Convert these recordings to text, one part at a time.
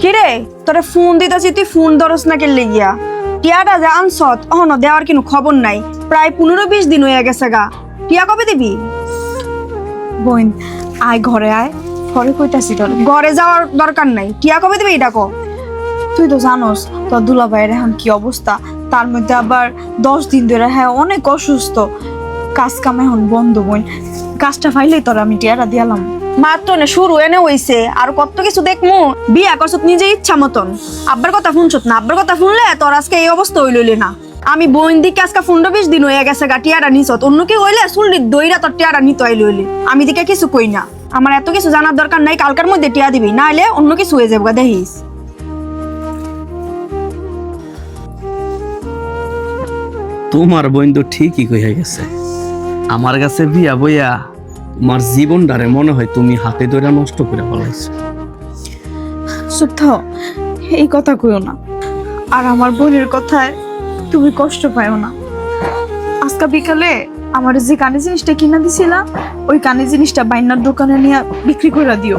কিরে তোরে ফোন দিতেছি তুই ফোন ধরস না কে লিগিয়া টিয়াটা যে আনছত অহনো দেওয়ার কোনো খবর নাই প্রায় 15-20 দিন হয়ে গেছে গা টিয়া কবে দিবি বোন আয় ঘরে আয় ঘরে কইতাছি তোর ঘরে যাওয়ার দরকার নাই টিয়া কবে দিবি এটা কো তুই তো জানোস তোর দুলাভাইয়ের এখন কি অবস্থা তার মধ্যে আবার 10 দিন ধরে হ্যাঁ অনেক অসুস্থ কাজ কাম এখন বন্ধ বোন কাজটা ফাইলেই তোর আমি টিয়ারা দিয়ালাম মাত্র না শুরু এনে হইছে আর কত কিছু দেখমু বিয়া করছত নিজে ইচ্ছা মতন আব্বার কথা শুনছত না আব্বার কথা শুনলে তোর আজকে এই অবস্থা হইলইলে না আমি বোন দিকে আজকে 15-20 দিন হয়ে গেছে গা টিয়াটা নিছত অন্য কি হইলে চুল্লি দইরা তোর টিয়াটা নিতে হইলইলে আমি দিকে কিছু কই না আমার এত কিছু জানার দরকার নাই কালকার মধ্যে টিয়া দিবি না হলে অন্য কিছু হয়ে যাবে দেখিস তোমার বোন তো ঠিকই কইয়া গেছে আমার কাছে বিয়া বইয়া তোমার জীবনটারে মনে হয় তুমি হাতে ধরে নষ্ট করে ফেলাইছো। চুপ থাও এই কথা কইও না আর আমার বোনের কথায় তুমি কষ্ট পাইও না আজকে বিকালে আমার যে কানে জিনিসটা কিনা দিছিলা ওই কানে জিনিসটা বাইনার দোকানে নিয়ে বিক্রি করে দিও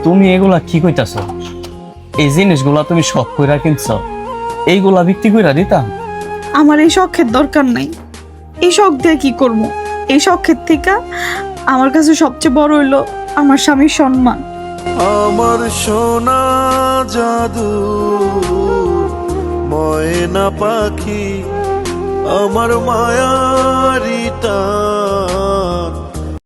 তুমি এগুলা কি কইতাছো? এই জিনিসগুলা তুমি শখ কইরা কিনছ, এইগুলা বিক্রি কইরা দিতাম? আমার এই শখের দরকার নাই এই শখ দিয়ে কি করব এই শখের থেকে আমার কাছে সবচেয়ে বড় হইলো আমার স্বামীর সম্মান আমার সোনা জাদু ময়না পাখি আমার মায়ারি টান